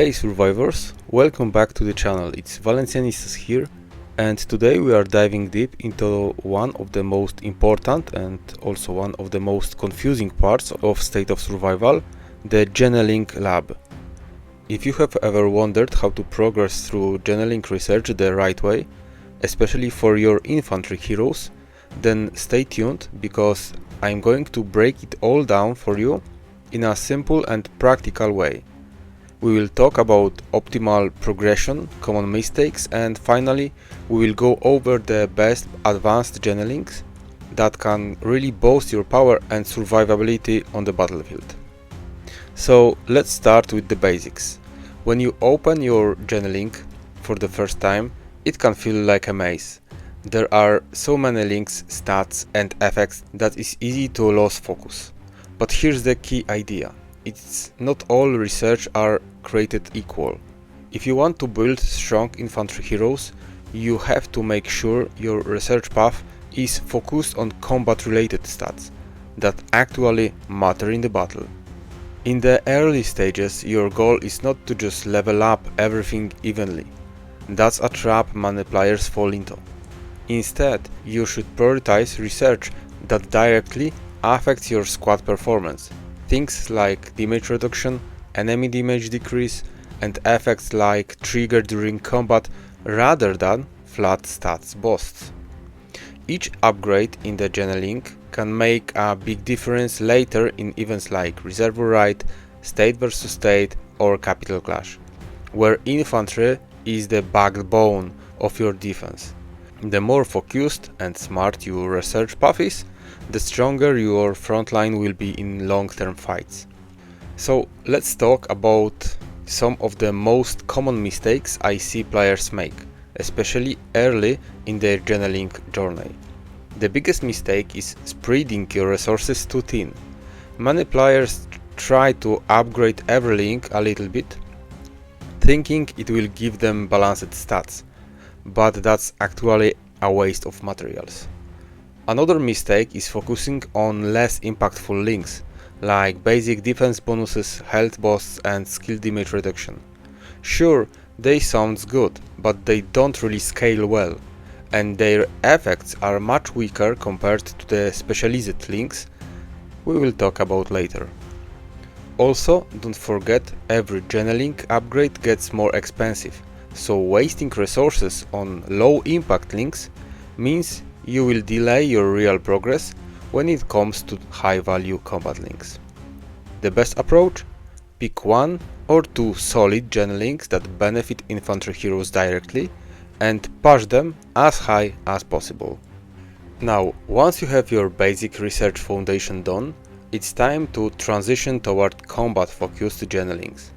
Hey survivors, welcome back to the channel. It's Valencianistas here, and today we are diving deep into one of the most important and also one of the most confusing parts of State of Survival, the Genelink lab. If you have ever wondered how to progress through Genelink research the right way, especially for your infantry heroes, then stay tuned because I'm going to break it all down for you in a simple and practical way. We will talk about optimal progression, common mistakes, and finally we will go over the best advanced Genelinks that can really boost your power and survivability on the battlefield. So let's start with the basics. When you open your Genelink for the first time, it can feel like a maze. There are so many links, stats and effects that it's easy to lose focus. But here's the key idea. It's not all research are created equal. If you want to build strong infantry heroes, you have to make sure your research path is focused on combat related stats that actually matter in the battle. In the early stages, your goal is not to just level up everything evenly. That's a trap many players fall into. Instead, you should prioritize research that directly affects your squad performance. Things like damage reduction, enemy damage decrease, and effects like trigger during combat rather than flat stats boosts. Each upgrade in the Genelink can make a big difference later in events like Reservoir Raid, State vs State or Capital Clash, where infantry is the backbone of your defense. The more focused and smart your research path is, the stronger your frontline will be in long-term fights. So let's talk about some of the most common mistakes I see players make, especially early in their Genelink journey. The biggest mistake is spreading your resources too thin. Many players try to upgrade every link a little bit, thinking it will give them balanced stats, but that's actually a waste of materials. Another mistake is focusing on less impactful links, like basic defense bonuses, health boosts and skill damage reduction. Sure, they sound good, but they don't really scale well, and their effects are much weaker compared to the specialized links we will talk about later. Also, don't forget every Genelink upgrade gets more expensive, so wasting resources on low impact links means you will delay your real progress when it comes to high-value combat links. The best approach? Pick one or two solid Genelinks that benefit infantry heroes directly and push them as high as possible. Now, once you have your basic research foundation done, it's time to transition toward combat-focused Genelinks.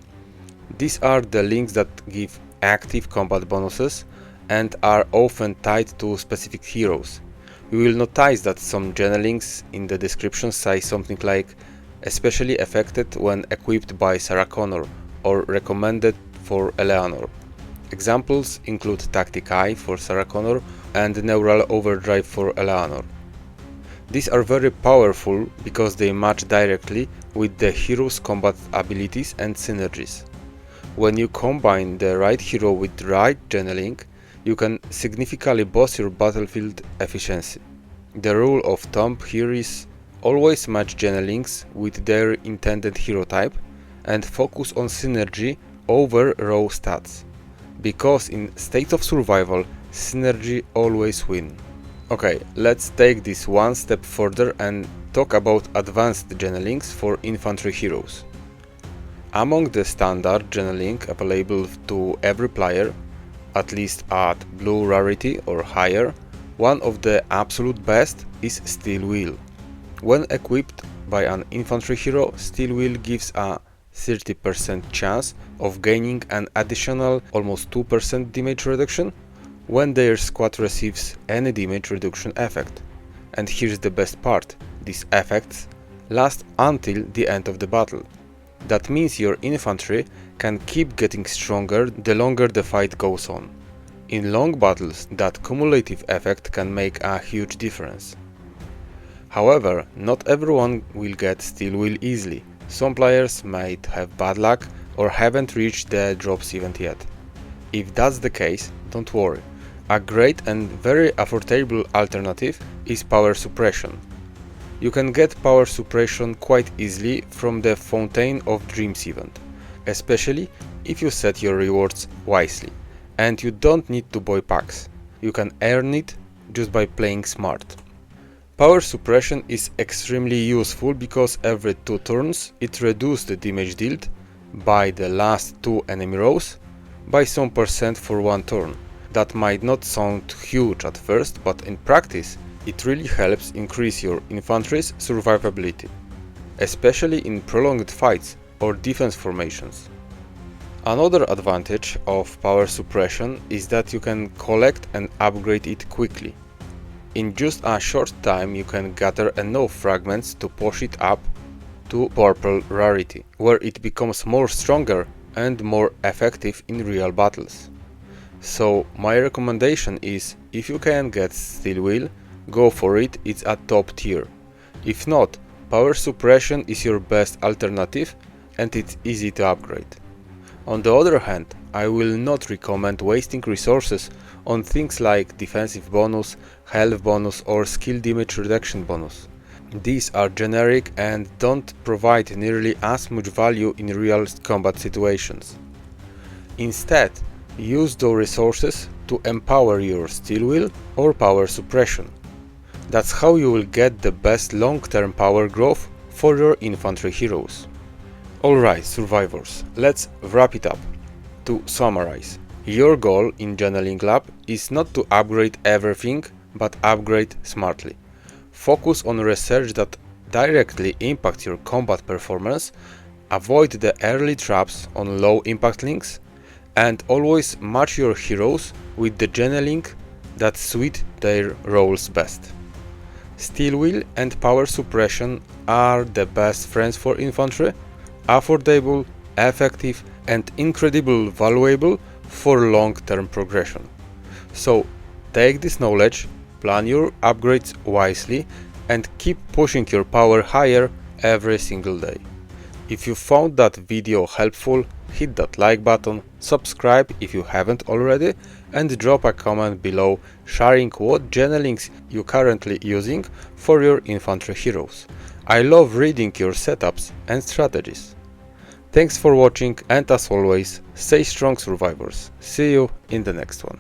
These are the links that give active combat bonuses and are often tied to specific heroes. You will notice that some Genelinks in the description say something like especially effective when equipped by Sarah Connor or recommended for Eleanor. Examples include Tactic Eye for Sarah Connor and Neural Overdrive for Eleanor. These are very powerful because they match directly with the hero's combat abilities and synergies. When you combine the right hero with the right Genelink, you can significantly boost your battlefield efficiency. The rule of thumb here is always match Genelinks with their intended hero type and focus on synergy over raw stats, because in State of Survival, synergy always wins. Okay, let's take this one step further and talk about advanced Genelinks for infantry heroes. Among the standard Genelink available to every player, at least at blue rarity or higher, one of the absolute best is Steel Wheel. When equipped by an infantry hero, Steel Wheel gives a 30% chance of gaining an additional almost 2% damage reduction when their squad receives any damage reduction effect. And here's the best part, these effects last until the end of the battle. That means your infantry can keep getting stronger the longer the fight goes on. In long battles, that cumulative effect can make a huge difference. However, not everyone will get Steel Wheel easily. Some players might have bad luck or haven't reached the drops event yet. If that's the case, don't worry. A great and very affordable alternative is Power Suppression. You can get Power Suppression quite easily from the Fountain of Dreams event, especially if you set your rewards wisely, and you don't need to buy packs. You can earn it just by playing smart. Power Suppression is extremely useful because every 2 turns it reduces the damage dealt by the last 2 enemy rows by some percent for 1 turn. That might not sound huge at first, but in practice it really helps increase your infantry's survivability, especially in prolonged fights or defense formations. Another advantage of Power Suppression is that you can collect and upgrade it quickly. In just a short time you can gather enough fragments to push it up to purple rarity, where it becomes more stronger and more effective in real battles. So my recommendation is, if you can get Steel Wheel, go for it, it's a top tier. If not, Power Suppression is your best alternative and it's easy to upgrade. On the other hand, I will not recommend wasting resources on things like defensive bonus, health bonus or skill damage reduction bonus. These are generic and don't provide nearly as much value in real combat situations. Instead, use those resources to empower your Steel Wheel or Power Suppression. That's how you will get the best long-term power growth for your infantry heroes. Alright survivors, let's wrap it up. To summarize, your goal in Channeling Lab is not to upgrade everything, but upgrade smartly. Focus on research that directly impacts your combat performance, avoid the early traps on low impact links, and always match your heroes with the channeling that suit their roles best. Steel Wheel and Power Suppression are the best friends for infantry, affordable, effective and incredibly valuable for long-term progression. So take this knowledge, plan your upgrades wisely and keep pushing your power higher every single day. If you found that video helpful, hit that like button, subscribe if you haven't already, and drop a comment below sharing what channelings you currently using for your infantry heroes. I love reading your setups and strategies. Thanks for watching and as always, stay strong survivors. See you in the next one.